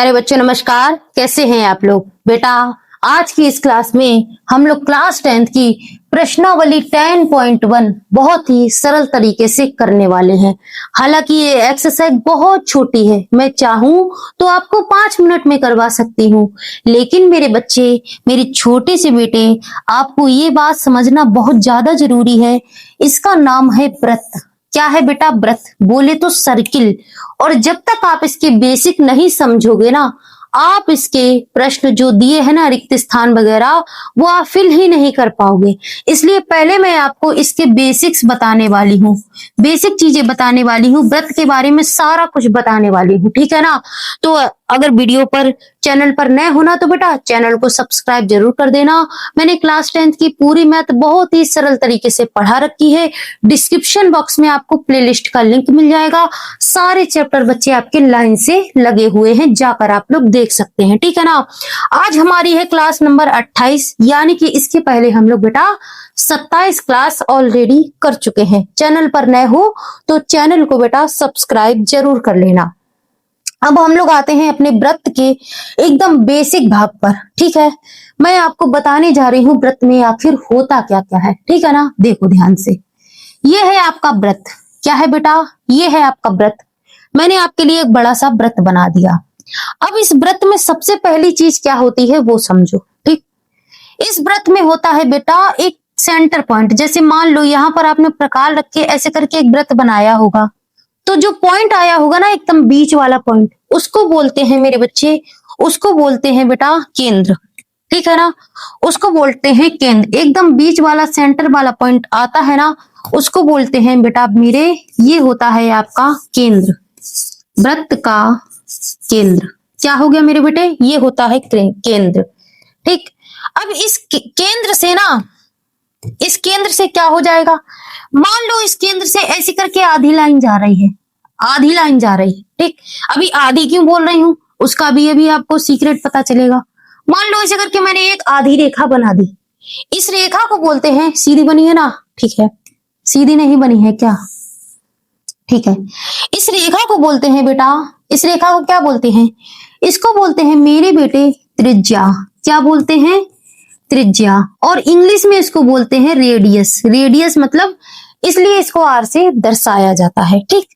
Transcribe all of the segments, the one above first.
प्यारे बच्चों नमस्कार। कैसे हैं आप लोग? बेटा आज की इस क्लास में हम लोग क्लास 10th की प्रश्नावली 10.1 बहुत ही सरल तरीके से करने वाले हैं। हालांकि ये एक्सरसाइज बहुत छोटी है, मैं चाहूं तो आपको 5 मिनट में करवा सकती हूँ, लेकिन मेरे बच्चे, मेरे छोटे से बेटे, आपको ये बात समझना बहुत ज्यादा जरूरी है। इसका नाम है व्रत। क्या है बेटा? व्रत बोले तो सर्किल। और जब तक आप इसके बेसिक नहीं समझोगे ना, आप इसके प्रश्न जो दिए हैं ना, रिक्त स्थान वगैरह, वो आप फिल ही नहीं कर पाओगे। इसलिए पहले मैं आपको इसके बेसिक्स बताने वाली हूँ, बेसिक चीजें बताने वाली हूँ, व्रत के बारे में सारा कुछ बताने वाली हूँ, ठीक है ना। तो अगर वीडियो पर, चैनल पर नए होना तो बेटा चैनल को सब्सक्राइब जरूर कर देना। मैंने क्लास 10th की पूरी मैथ बहुत ही सरल तरीके से पढ़ा रखी है। डिस्क्रिप्शन बॉक्स में आपको प्लेलिस्ट का लिंक मिल जाएगा। सारे चैप्टर बच्चे आपके लाइन से लगे हुए हैं, जाकर आप लोग देख सकते हैं, ठीक है ना। आज हमारी है क्लास नंबर 28, यानी कि इसके पहले हम लोग बेटा 27 क्लास ऑलरेडी कर चुके हैं। चैनल पर नए हो तो चैनल को बेटा सब्सक्राइब जरूर कर लेना। अब हम लोग आते हैं अपने व्रत के एकदम बेसिक भाग पर, ठीक है। मैं आपको बताने जा रही हूँ व्रत में आखिर होता क्या क्या है, ठीक है ना। देखो ध्यान से, ये है आपका व्रत। क्या है बेटा? ये है आपका व्रत। मैंने आपके लिए एक बड़ा सा व्रत बना दिया। अब इस व्रत में सबसे पहली चीज क्या होती है वो समझो, ठीक। इस व्रत में होता है बेटा एक सेंटर पॉइंट। जैसे मान लो यहाँ पर आपने प्रकार रख के ऐसे करके एक व्रत बनाया होगा, तो जो पॉइंट आया होगा ना एकदम बीच वाला पॉइंट, उसको बोलते हैं मेरे बच्चे, उसको बोलते हैं बेटा केंद्र, ठीक है ना। उसको बोलते हैं केंद्र। एकदम बीच वाला सेंटर वाला पॉइंट आता है ना, उसको बोलते हैं बेटा मेरे, ये होता है आपका केंद्र, व्रत का केंद्र। क्या हो गया मेरे बेटे? ये होता है केंद्र, ठीक। अब इस केंद्र से ना, इस केंद्र से क्या हो जाएगा? मान लो इस केंद्र से ऐसी करके आधी लाइन जा रही है, आधी लाइन जा रही है, ठीक। अभी आधी क्यों बोल रही हूं उसका भी अभी आपको सीक्रेट पता चलेगा। मान लो ऐसे करके मैंने एक आधी रेखा बना दी। इस रेखा को बोलते हैं, सीधी बनी है ना, ठीक है, सीधी नहीं बनी है क्या, ठीक है। इस रेखा को बोलते हैं बेटा, इस रेखा को क्या बोलते हैं? इसको बोलते हैं मेरे बेटे त्रिज्या। क्या बोलते हैं? त्रिज्या। और इंग्लिश में इसको बोलते हैं रेडियस। रेडियस मतलब, इसलिए इसको आर से दर्शाया जाता है, ठीक।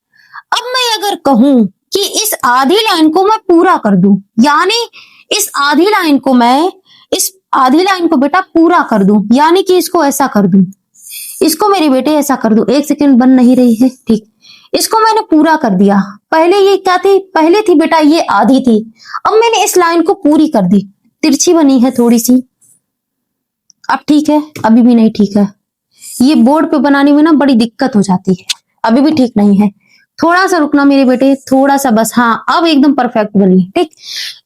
अब मैं अगर कहूं कि इस आधी लाइन को मैं पूरा कर दूं, यानी इस आधी लाइन को मैं, इस आधी लाइन को बेटा पूरा कर दूं, यानी कि इसको ऐसा कर दूं, इसको मेरे बेटे ऐसा कर दूं। एक सेकंड, बन नहीं रही है, ठीक। इसको मैंने पूरा कर दिया। पहले ये क्या थी? पहले थी बेटा ये आधी थी। अब मैंने इस लाइन को पूरी कर दी, तिरछी बनी है थोड़ी सी। अब ठीक है? अभी भी नहीं ठीक है। ये बोर्ड पे बनाने में ना बड़ी दिक्कत हो जाती है, अभी भी ठीक नहीं है। थोड़ा सा रुकना मेरे बेटे, थोड़ा सा बस। हाँ, अब एकदम परफेक्ट बनी, ठीक।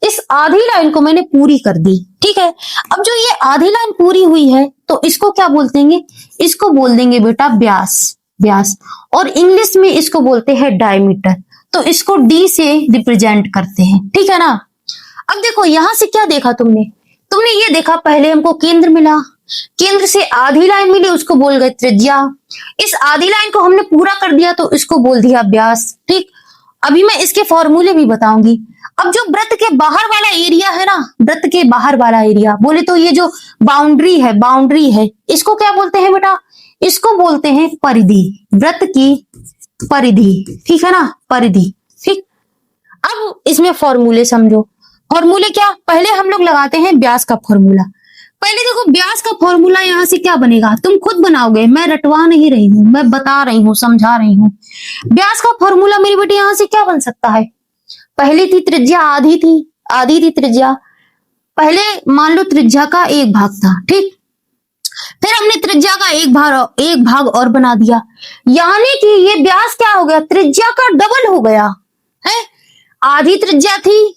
इस आधी लाइन को मैंने पूरी कर दी, ठीक है। अब जो ये आधी लाइन पूरी हुई है, तो इसको क्या बोल देंगे? इसको बोल देंगे बेटा व्यास, व्यास। और इंग्लिश में इसको बोलते हैं डायमीटर। तो इसको डी से रिप्रेजेंट करते हैं, ठीक है ना। अब देखो यहां से क्या देखा तुमने? तुमने ये देखा, पहले हमको केंद्र मिला, केंद्र से आधी लाइन मिली, उसको बोल गए त्रिज्या। इस आधी लाइन को हमने पूरा कर दिया तो इसको बोल दिया व्यास, ठीक। अभी मैं इसके फॉर्मूले भी बताऊंगी। अब जो व्रत के बाहर वाला एरिया है ना, व्रत के बाहर वाला एरिया बोले तो ये जो बाउंड्री है, बाउंड्री है, इसको क्या बोलते हैं बेटा? इसको बोलते हैं परिधि, व्रत की परिधि, ठीक है ना, परिधि, ठीक। अब इसमें फॉर्मूले समझो। फॉर्मूले क्या? पहले हम लोग लगाते हैं व्यास का फॉर्मूला। पहले देखो व्यास का फॉर्मूला यहाँ से क्या बनेगा, तुम खुद बनाओगे, मैं रटवा नहीं रही हूँ, मैं बता रही हूँ, समझा रही हूँ। व्यास का फॉर्मूला मेरी बेटी यहाँ से क्या बन सकता है? पहले थी त्रिज्या, आधी थी, आधी थी त्रिज्या। पहले मान लो त्रिज्या का एक भाग था, ठीक। फिर हमने त्रिज्या का एक भाग और बना दिया, यानी कि ये व्यास क्या हो गया? त्रिज्या का डबल हो गया है। आधी त्रिज्या थी,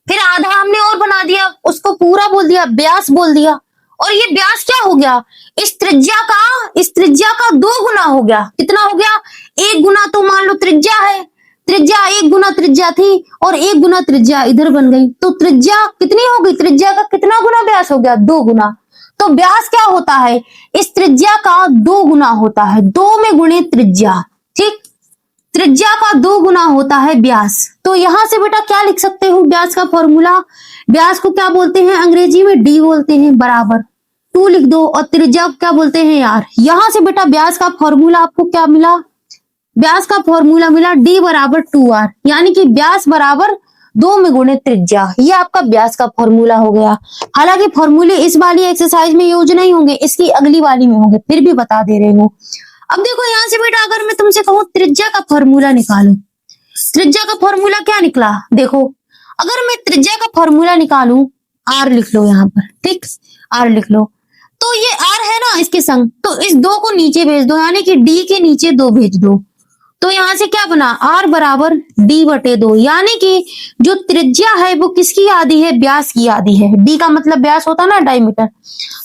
फिर आधा हमने और बना दिया, उसको पूरा बोल दिया, व्यास बोल दिया। और ये व्यास क्या हो गया? इस त्रिज्या का 2 गुना हो गया। कितना हो गया? 1 गुना तो मान लो त्रिज्या है, त्रिज्या 1 गुना त्रिज्या थी, और 1 गुना त्रिज्या इधर बन गई, तो त्रिज्या कितनी हो गई? त्रिज्या का कितना गुना व्यास हो गया? 2 गुना। तो व्यास क्या होता है? इस त्रिज्या का 2 गुना होता है, 2 में गुणे त्रिज्या, ठीक। त्रिज्या का 2 गुना होता है व्यास। तो यहां से बेटा क्या लिख सकते हो व्यास का फॉर्मूला? व्यास को क्या बोलते हैं अंग्रेजी में? डी बोलते हैं, बराबर 2 लिख दो। और त्रिज्या को क्या बोलते हैं? आर। यहां से बेटा व्यास का फॉर्मूला आपको क्या मिला? व्यास का फॉर्मूला मिला डी बराबर 2r, यानी कि व्यास बराबर 2 में गुणे त्रिज्या। ये आपका व्यास का फॉर्मूला हो गया। हालांकि फॉर्मूले इस वाली एक्सरसाइज में यूज नहीं होंगे, इसकी अगली वाली में होंगे, फिर भी बता दे रहे हो। अब देखो यहां से बेटा अगर मैं तुमसे कहूं त्रिज्या का फॉर्मूला निकालो, त्रिज्या का फॉर्मूला क्या निकला? देखो अगर मैं त्रिज्या का फॉर्मूला निकालूं, आर लिख लो यहाँ पर, ठीक, आर लिख लो। तो ये आर है ना इसके संग, तो इस 2 को नीचे भेज दो, यानी कि डी के नीचे 2 भेज दो। तो यहां से क्या बना? आर बराबर डी बटे 2, यानी कि जो त्रिज्या है वो किसकी आधी है? व्यास की आधी है। डी का मतलब व्यास होता ना, डायमीटर।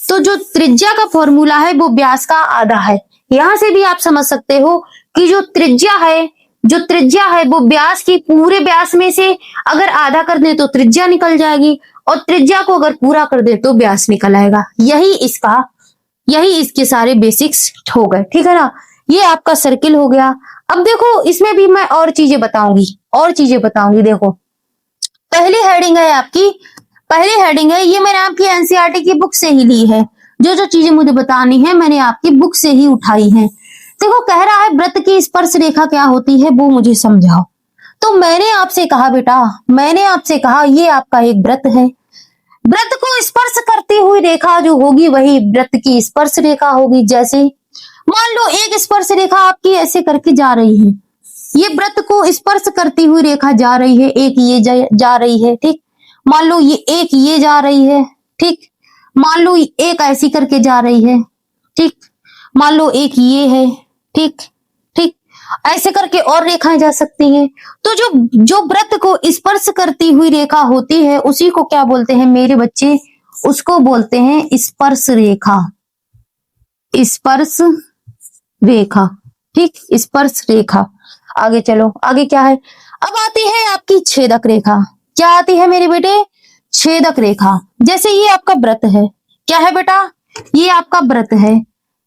तो जो त्रिज्या का फॉर्मूला है वो व्यास का आधा है। यहां से भी आप समझ सकते हो कि जो त्रिज्या है वो व्यास की पूरे व्यास में से अगर आधा कर दे तो त्रिज्या निकल जाएगी, और त्रिज्या को अगर पूरा कर दे तो व्यास निकल आएगा। यही इसके सारे बेसिक्स हो गए, ठीक है ना। ये आपका सर्किल हो गया। अब देखो इसमें भी मैं और चीजें बताऊंगी। देखो पहली हेडिंग है ये मैंने आपकी एनसीईआरटी की बुक से ही ली है। जो चीजें मुझे बतानी है मैंने आपकी बुक से ही उठाई है। देखो कह रहा है वृत्त की स्पर्श रेखा क्या होती है वो मुझे समझाओ। तो मैंने आपसे कहा ये आपका एक वृत्त है। वृत्त को स्पर्श करती हुई रेखा जो होगी वही वृत्त की स्पर्श रेखा होगी। जैसे मान लो एक स्पर्श रेखा आपकी ऐसे करके जा रही है, ये वृत्त को स्पर्श करती हुई रेखा जा रही है, एक ये जा रही है, ठीक। मान लो ये एक ये जा रही है, ठीक। मान लो एक ऐसी करके जा रही है, ठीक। मान लो एक ये है, ठीक ठीक। ऐसे करके और रेखाएं जा सकती हैं। तो जो वृत्त को स्पर्श करती हुई रेखा होती है उसी को क्या बोलते हैं मेरे बच्चे? उसको बोलते हैं स्पर्श रेखा। स्पर्श रेखा, ठीक, स्पर्श रेखा। आगे चलो, आगे क्या है? अब आती है आपकी छेदक रेखा। क्या आती है मेरे बेटे? छेदक रेखा। जैसे ये आपका वृत्त है, क्या है बेटा? ये आपका वृत्त है,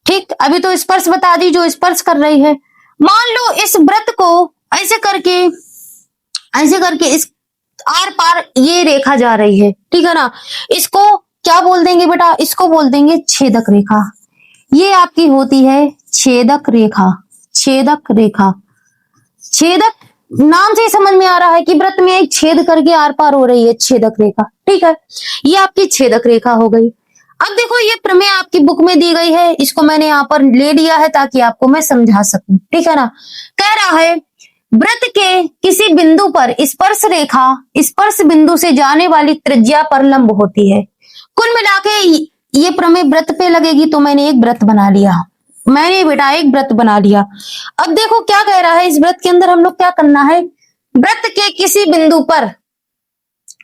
ठीक। अभी तो स्पर्श बता दी, जो स्पर्श कर रही है। मान लो इस वृत्त को ऐसे करके इस आर पार ये रेखा जा रही है, ठीक है ना। इसको क्या बोल देंगे बेटा? इसको बोल देंगे छेदक रेखा। ये आपकी होती है छेदक रेखा। छेदक रेखा, छेदक नाम से ही समझ में आ रहा है कि वृत्त में एक छेद करके आर पार हो रही है, छेदक रेखा, ठीक है। ये आपकी छेदक रेखा हो गई। अब देखो ये प्रमेय आपकी बुक में दी गई है, इसको मैंने यहाँ पर ले लिया है ताकि आपको मैं समझा सकूं, ठीक है ना। कह रहा है वृत्त के किसी बिंदु पर स्पर्श रेखा स्पर्श बिंदु से जाने वाली त्रिज्या पर लंब होती है। कुल मिलाके ये प्रमेय वृत्त पे लगेगी। तो मैंने एक वृत्त बना लिया, अब देखो क्या कह रहा है, इस वृत्त के अंदर हम लोग क्या करना है? वृत्त के किसी बिंदु पर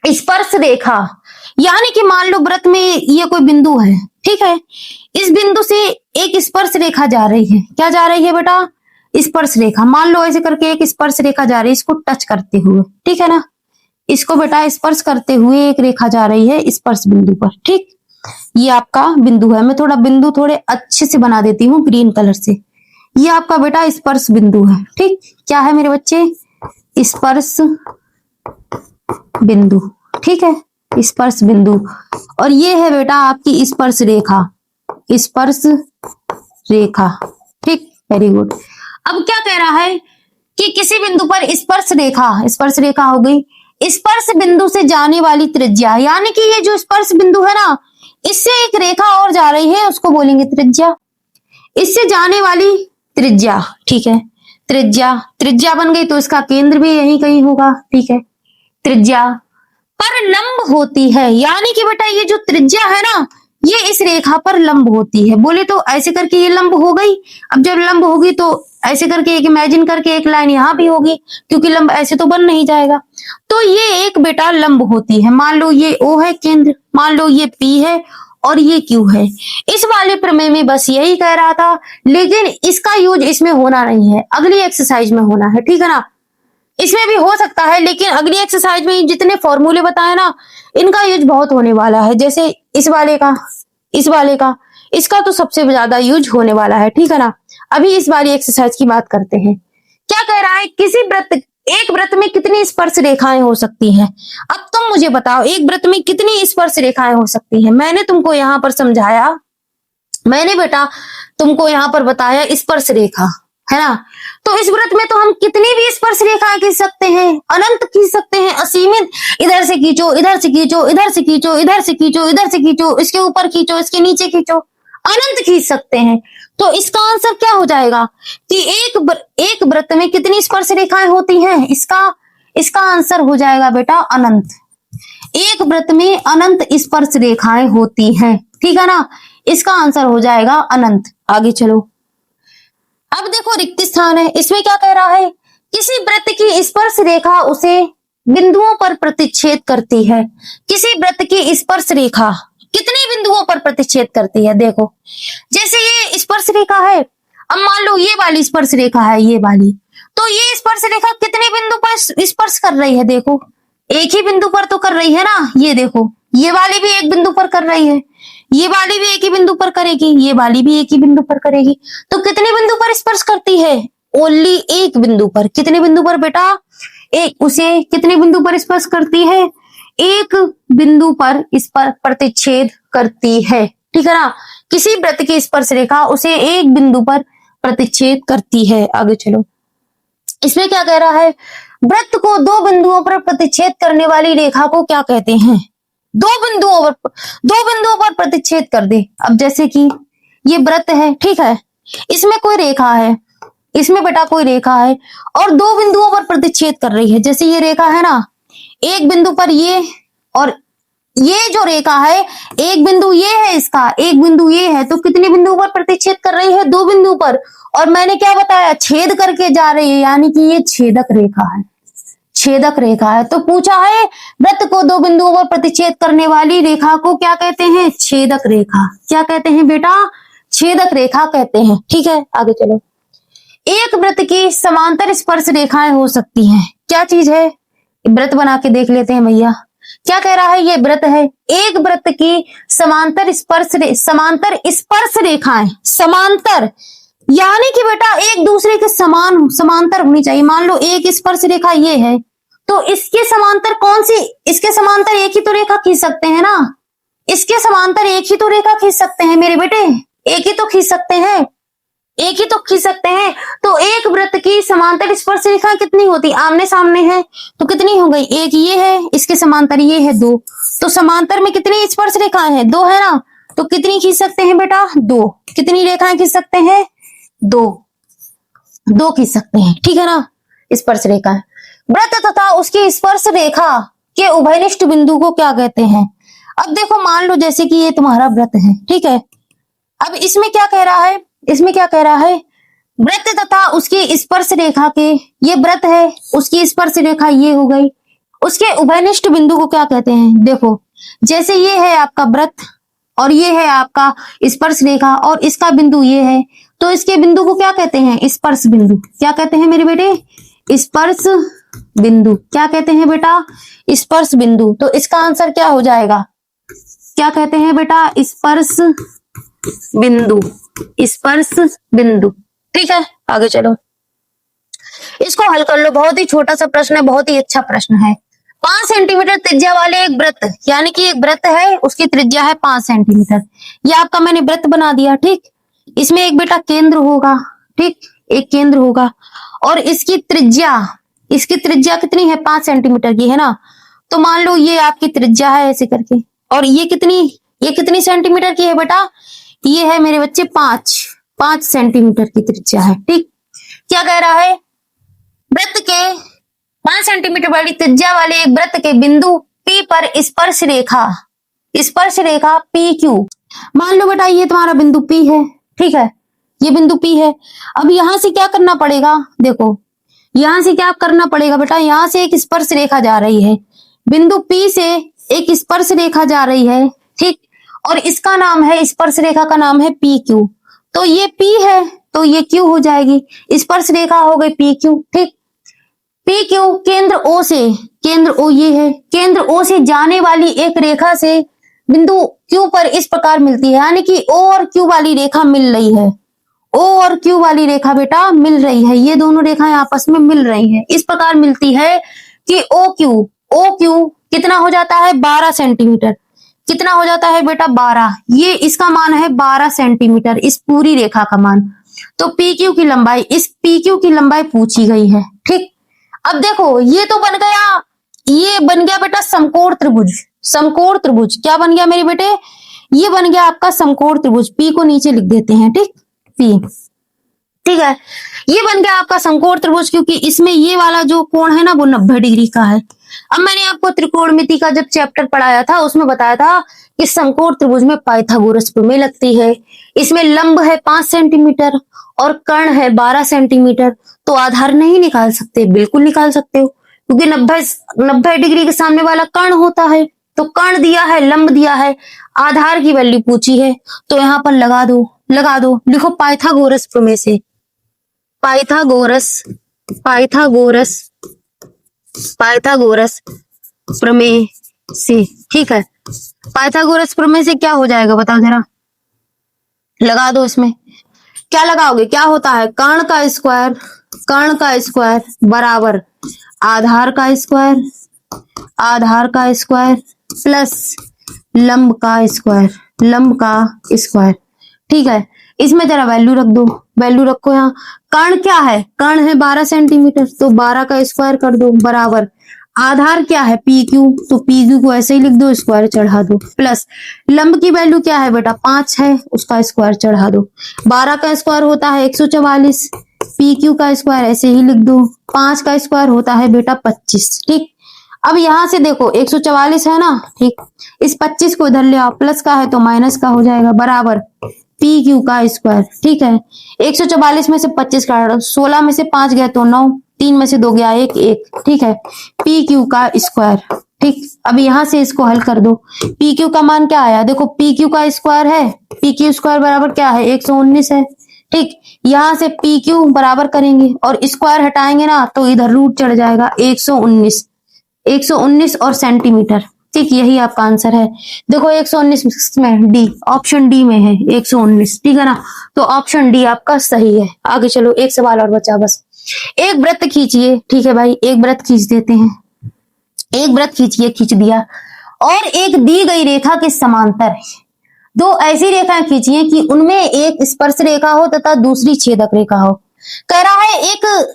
स्पर्श रेखा, यानी कि मान लो वृत्त में ये कोई बिंदु है, ठीक है। इस बिंदु से एक स्पर्श रेखा जा रही है। क्या जा रही है बेटा? स्पर्श रेखा। मान लो ऐसे करके एक स्पर्श रेखा जा रही है, इसको टच करते हुए, ठीक है ना। इसको बेटा स्पर्श करते हुए एक रेखा जा रही है स्पर्श बिंदु पर, ठीक। ये आपका बिंदु है। मैं बिंदु थोड़े अच्छे से बना देती हूँ ग्रीन कलर से। ये आपका बेटा स्पर्श बिंदु है, ठीक। क्या है मेरे बच्चे? स्पर्श बिंदु, ठीक है, स्पर्श बिंदु। और ये है बेटा आपकी स्पर्श रेखा, ठीक, वेरी गुड। अब क्या कह रहा है कि किसी बिंदु पर स्पर्श रेखा हो गई। स्पर्श बिंदु से जाने वाली त्रिज्या, यानी कि ये जो स्पर्श बिंदु है ना, इससे एक रेखा और जा रही है, उसको बोलेंगे त्रिज्या। इससे जाने वाली त्रिज्या, ठीक है, त्रिज्या बन गई तो इसका केंद्र भी यहीं कहीं होगा, ठीक है। त्रिज्या पर लंब होती है, यानी कि बेटा ये जो त्रिज्या है ना, ये इस रेखा पर लंब होती है। बोले तो ऐसे करके ये लंब हो गई। अब जब लंब होगी तो ऐसे करके एक इमेजिन करके एक लाइन यहां भी होगी, क्योंकि लंब ऐसे तो बन नहीं जाएगा। तो ये एक बेटा लंब होती है। मान लो ये O है केंद्र, मान लो ये P है और ये Q है। इस वाले प्रमेय में बस यही कह रहा था, लेकिन इसका यूज इसमें होना नहीं है, अगली एक्सरसाइज में होना है, ठीक है ना। इसमें भी हो सकता है, लेकिन अगली एक्सरसाइज में जितने फॉर्मूले बताए ना, इनका यूज बहुत होने वाला है। जैसे इस वाले का इसका तो सबसे ज्यादा यूज होने वाला है, ठीक है ना। अभी इस वाली एक्सरसाइज की बात करते हैं। क्या कह रहा है, एक वृत्त में कितनी स्पर्श रेखाएं हो सकती हैं। अब तुम मुझे बताओ एक वृत्त में कितनी स्पर्श रेखाएं हो सकती हैं। मैंने तुमको यहाँ पर समझाया, मैंने बेटा तुमको यहाँ पर बताया स्पर्श रेखा, है ना। तो इस वृत्त में तो हम कितनी भी स्पर्श रेखाएं खींच सकते हैं, अनंत खींच सकते हैं, असीमित। इधर से खींचो, इधर से खींचो, इधर से खींचो, इधर से खींचो, इधर से खींचो, इसके ऊपर खींचो, इसके नीचे खींचो, अनंत खींच सकते हैं। तो इसका आंसर क्या हो जाएगा कि एक वृत्त में कितनी स्पर्श रेखाएं होती हैं। इसका आंसर हो जाएगा बेटा अनंत। एक वृत्त में अनंत स्पर्श रेखाएं होती हैं, ठीक है ना। इसका आंसर हो जाएगा अनंत। आगे चलो, अब देखो रिक्त स्थान है, इसमें क्या कह रहा है, किसी वृत्त की स्पर्श रेखा उसे बिंदुओं पर प्रतिच्छेद करती है। किसी वृत्त की स्पर्श रेखा कितने बिंदुओं पर प्रतिच्छेद करती है। देखो जैसे ये स्पर्श रेखा है, अब मान लो ये वाली स्पर्श रेखा है, ये वाली, तो ये स्पर्श रेखा कितने बिंदु पर स्पर्श कर रही है। देखो एक ही बिंदु पर तो कर रही है ना, ये देखो ये वाली भी एक बिंदु पर कर रही है, ये वाली भी एक ही बिंदु पर करेगी, ये वाली भी एक ही बिंदु पर करेगी। तो कितने बिंदु पर स्पर्श करती है, ओनली एक बिंदु पर। कितने बिंदु पर बेटा, एक, उसे कितने बिंदु पर स्पर्श करती है, एक बिंदु पर इस पर प्रतिच्छेद करती है, ठीक है ना। किसी वृत्त की स्पर्श रेखा उसे एक बिंदु पर प्रतिच्छेद करती है। आगे चलो, इसमें क्या कह रहा है, वृत्त को दो बिंदुओं पर प्रतिच्छेद करने वाली रेखा को क्या कहते हैं। दो बिंदुओं पर प्रतिच्छेद कर दे। अब जैसे कि ये वृत्त है, ठीक है, इसमें कोई रेखा है, इसमें बेटा कोई रेखा है और दो बिंदुओं पर प्रतिच्छेद कर रही है। जैसे ये रेखा है ना, एक बिंदु पर ये, और ये जो रेखा है एक बिंदु ये है, इसका एक बिंदु ये है, तो कितने बिंदु पर प्रतिच्छेद कर रही है, दो बिंदु पर। और मैंने क्या बताया, छेद करके जा रही है, यानी कि ये छेदक रेखा है, छेदक रेखा है। तो पूछा है वृत्त को दो बिंदुओं पर प्रतिच्छेद करने वाली रेखा को क्या कहते हैं, छेदक रेखा। क्या कहते हैं बेटा, छेदक रेखा कहते हैं, ठीक है। आगे चलो, एक वृत्त की समांतर स्पर्श रेखाएं हो सकती हैं। क्या चीज है, वृत्त बना के देख लेते हैं भैया। क्या कह रहा है, ये वृत्त है, एक वृत्त की समांतर स्पर्श रेखाएं, समांतर यानी कि बेटा एक दूसरे के समान समांतर होनी चाहिए। मान लो एक स्पर्श रेखा ये है, तो इसके समांतर कौन सी, इसके समांतर एक ही तो रेखा खींच सकते हैं ना, इसके समांतर एक ही तो रेखा खींच सकते हैं मेरे बेटे, एक ही तो खींच सकते हैं, एक ही तो खींच सकते हैं। तो एक वृत्त की समांतर स्पर्श रेखा कितनी होती, आमने सामने है तो कितनी हो गई, एक ये है, इसके समांतर ये है दो, तो समांतर में कितनी स्पर्श रेखाएं हैं, दो है ना। तो कितनी खींच सकते हैं बेटा, दो। कितनी रेखाएं खींच सकते हैं, दो खींच सकते हैं, ठीक है ना। स्पर्श रेखा, वृत्त तथा उसकी स्पर्श रेखा के उभयनिष्ठ बिंदु को क्या कहते हैं। अब देखो मान लो जैसे कि ये तुम्हारा वृत्त है, ठीक है। अब इसमें क्या कह रहा है, इसमें क्या कह रहा है, वृत्त तथा उसकी स्पर्श रेखा के, ये वृत्त है, उसकी स्पर्श रेखा ये हो गई, उसके उभयनिष्ठ बिंदु को क्या कहते हैं। देखो जैसे ये है आपका वृत्त और ये है आपका स्पर्श रेखा और इसका बिंदु ये है, तो इसके बिंदु को क्या कहते हैं, स्पर्श बिंदु। क्या कहते हैं मेरे बेटे, स्पर्श बिंदु। क्या कहते हैं बेटा, स्पर्श बिंदु। तो इसका आंसर क्या हो जाएगा, क्या कहते हैं बेटा, स्पर्श बिंदु, स्पर्श बिंदु, ठीक है। आगे चलो, इसको हल कर लो, बहुत ही छोटा सा प्रश्न है, बहुत ही अच्छा प्रश्न है। 5 सेंटीमीटर त्रिज्या वाले एक वृत्त, यानी कि एक वृत्त है, उसकी त्रिज्या है 5 सेंटीमीटर। ये आपका मैंने वृत्त बना दिया, ठीक। इसमें एक बेटा केंद्र होगा, ठीक, एक केंद्र होगा और इसकी त्रिज्या कितनी है, 5 सेंटीमीटर की, है ना। तो मान लो ये आपकी त्रिज्या है ऐसे करके, और ये कितनी सेंटीमीटर की है बेटा, ये है मेरे बच्चे 5 सेंटीमीटर की त्रिज्या है, ठीक। क्या कह रहा है, वृत्त के 5 सेंटीमीटर वाली त्रिज्या वाले एक वृत्त के बिंदु P पर स्पर्श रेखा PQ। मान लो बेटा ये तुम्हारा बिंदु P है, ठीक है, ये बिंदु P है। अब यहां से क्या करना पड़ेगा, देखो यहां से क्या करना पड़ेगा बेटा, यहां से एक स्पर्श रेखा जा रही है, बिंदु P से एक स्पर्श रेखा जा रही है, ठीक, और इसका नाम है, स्पर्श रेखा का नाम है PQ। तो ये P है तो ये Q हो जाएगी, स्पर्श रेखा हो गई PQ, ठीक। PQ केंद्र O ये है, केंद्र O से जाने वाली एक रेखा से बिंदु Q पर इस प्रकार मिलती है, यानी कि O और Q वाली रेखा मिल रही है, O और Q वाली रेखा बेटा मिल रही है, ये दोनों रेखाएं आपस में मिल रही हैं। इस प्रकार मिलती है कि OQ कितना हो जाता है 12 सेंटीमीटर। कितना हो जाता है बेटा 12, ये इसका मान है 12 सेंटीमीटर, इस पूरी रेखा का मान। तो PQ की लंबाई, इस PQ की लंबाई पूछी गई है। ठीक, अब देखो ये तो बन गया, ये बन गया बेटा समकोण त्रिभुज। समकोण त्रिभुज क्या बन गया मेरे बेटे, ये बन गया आपका समकोण त्रिभुज। P को नीचे लिख देते हैं, ठीक, P, ठीक है। ये बन गया आपका समकोण त्रिभुज, क्योंकि इसमें ये वाला जो कोण है ना वो 90 डिग्री का है। अब मैंने आपको त्रिकोणमिति का जब चैप्टर पढ़ाया था उसमें बताया था कि समकोण त्रिभुज में पाइथागोरस प्रमेय लगती है। इसमें लंब है 5 सेंटीमीटर और कर्ण है 12 सेंटीमीटर, तो आधार नहीं निकाल सकते? बिल्कुल निकाल सकते हो, क्योंकि 90 डिग्री के सामने वाला कर्ण होता है। तो कर्ण दिया है, लंब दिया है, आधार की वैल्यू पूछी है, तो यहाँ पर लगा दो, लिखो पाइथागोरस प्रमेय से। पाइथागोरस प्रमेय से, ठीक है। पाइथागोरस प्रमेय से क्या हो जाएगा बताओ जरा, लगा दो। इसमें क्या लगाओगे, क्या होता है, कर्ण का स्क्वायर बराबर आधार का स्क्वायर प्लस लंब का स्क्वायर, ठीक है। इसमें जरा वैल्यू रख दो, वैल्यू रखो यहाँ। कर्ण क्या है, कर्ण है 12 सेंटीमीटर, तो 12 का स्क्वायर कर दो बराबर आधार क्या है PQ, तो PQ को ऐसे ही लिख दो, स्क्वायर चढ़ा दो, प्लस लंब की वैल्यू क्या है बेटा 5 है, उसका स्क्वायर चढ़ा दो। 12 का स्क्वायर होता है 144, PQ का स्क्वायर ऐसे ही लिख दो, 5 का स्क्वायर होता है बेटा 25, ठीक। अब यहां से देखो 144 है ना, ठीक, इस 25 को इधर ले आओ, प्लस का है तो माइनस का हो जाएगा बराबर PQ का स्क्वायर, ठीक है। 144 में से 25 काट दो, 16 में से 5 गया तो 9, 3 में से 2 गया 1, ठीक है। PQ का स्क्वायर, ठीक। अब यहां से इसको हल कर दो, PQ का मान क्या आया, देखो PQ का स्क्वायर है, PQ स्क्वायर बराबर क्या है 119 है, ठीक। यहां से PQ बराबर करेंगे और स्क्वायर हटाएंगे ना तो इधर रूट चढ़ जाएगा 119 और सेंटीमीटर, ठीक। यही आपका आंसर है। देखो 119 में डी, ऑप्शन डी में है 119, ठीक है ना, तो ऑप्शन डी आपका सही है। आगे चलो, एक सवाल और बचा बस। एक वृत्त खींचिए, ठीक है भाई, एक वृत्त खींच देते हैं। एक वृत्त खींचिए, खींच दिया, और एक दी गई रेखा के समांतर दो ऐसी रेखाएं खींचिए कि उनमें एक स्पर्श रेखा हो तथा दूसरी छेदक रेखा हो। कह रहा है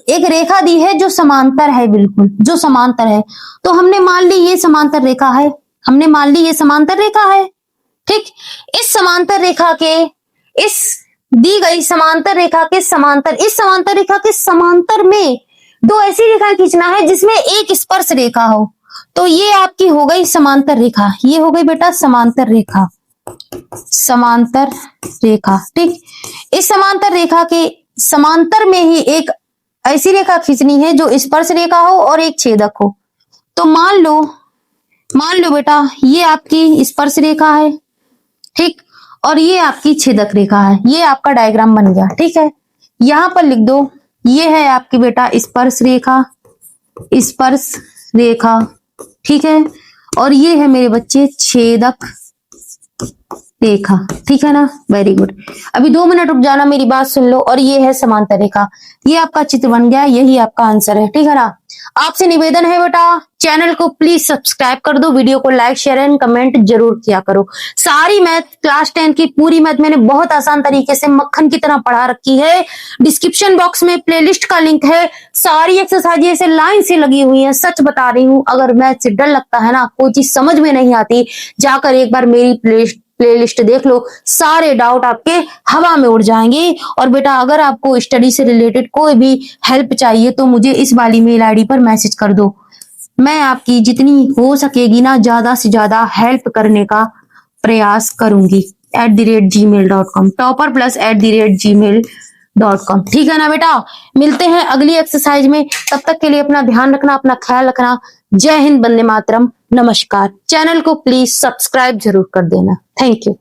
एक रेखा दी है जो समांतर है, बिल्कुल जो समांतर है, तो हमने मान ली ये समांतर रेखा है, ठीक। इस समांतर रेखा के, इस दी गई समांतर रेखा के समांतर, इस समांतर रेखा के समांतर में दो ऐसी रेखाएं खींचना है जिसमें एक स्पर्श रेखा हो। तो ये आपकी हो गई समांतर रेखा, ये हो गई बेटा समांतर रेखा, ठीक। इस समांतर रेखा के समांतर में ही एक ऐसी रेखा खींचनी है जो स्पर्श रेखा हो और एक छेदक हो। तो मान लो बेटा ये आपकी स्पर्श रेखा है, ठीक, और ये आपकी छेदक रेखा है। ये आपका डायग्राम बन गया, ठीक है। यहां पर लिख दो, ये है आपकी बेटा स्पर्श रेखा, ठीक है, और ये है मेरे बच्चे छेदक रेखा, ठीक है ना, वेरी गुड। अभी 2 मिनट रुक जाना, मेरी बात सुन लो, और ये है समांतर रेखा। ये आपका चित्र बन गया, यही आपका आंसर है, ठीक है ना। आपसे निवेदन है बेटा, चैनल को प्लीज सब्सक्राइब कर दो, वीडियो को लाइक शेयर एंड कमेंट जरूर किया करो। सारी मैथ, क्लास 10 की पूरी मैथ मैंने बहुत आसान तरीके से मक्खन की तरह पढ़ा रखी है। डिस्क्रिप्शन बॉक्स में प्लेलिस्ट का लिंक है, सारी एक्सरसाइज ऐसे लाइन से लगी हुई है। सच बता रही हूँ, अगर मैथ से डर लगता है ना, कोई चीज समझ में नहीं आती, जाकर एक बार मेरी प्लेलिस्ट देख लो, सारे डाउट आपके हवा में उड़ जाएंगे। और बेटा अगर आपको स्टडी से रिलेटेड कोई भी हेल्प चाहिए तो मुझे इस वाली मेल आईडी पर मैसेज कर दो, मैं आपकी जितनी हो सकेगी ना ज्यादा से ज्यादा हेल्प करने का प्रयास करूंगी। @gmail.com topper+@gmail.com, ठीक है ना बेटा। मिलते हैं अगली एक्सरसाइज में, तब तक के लिए अपना ध्यान रखना, अपना ख्याल रखना। जय हिंद, वंदे मातरम, नमस्कार। चैनल को प्लीज सब्सक्राइब जरूर कर देना। Thank you.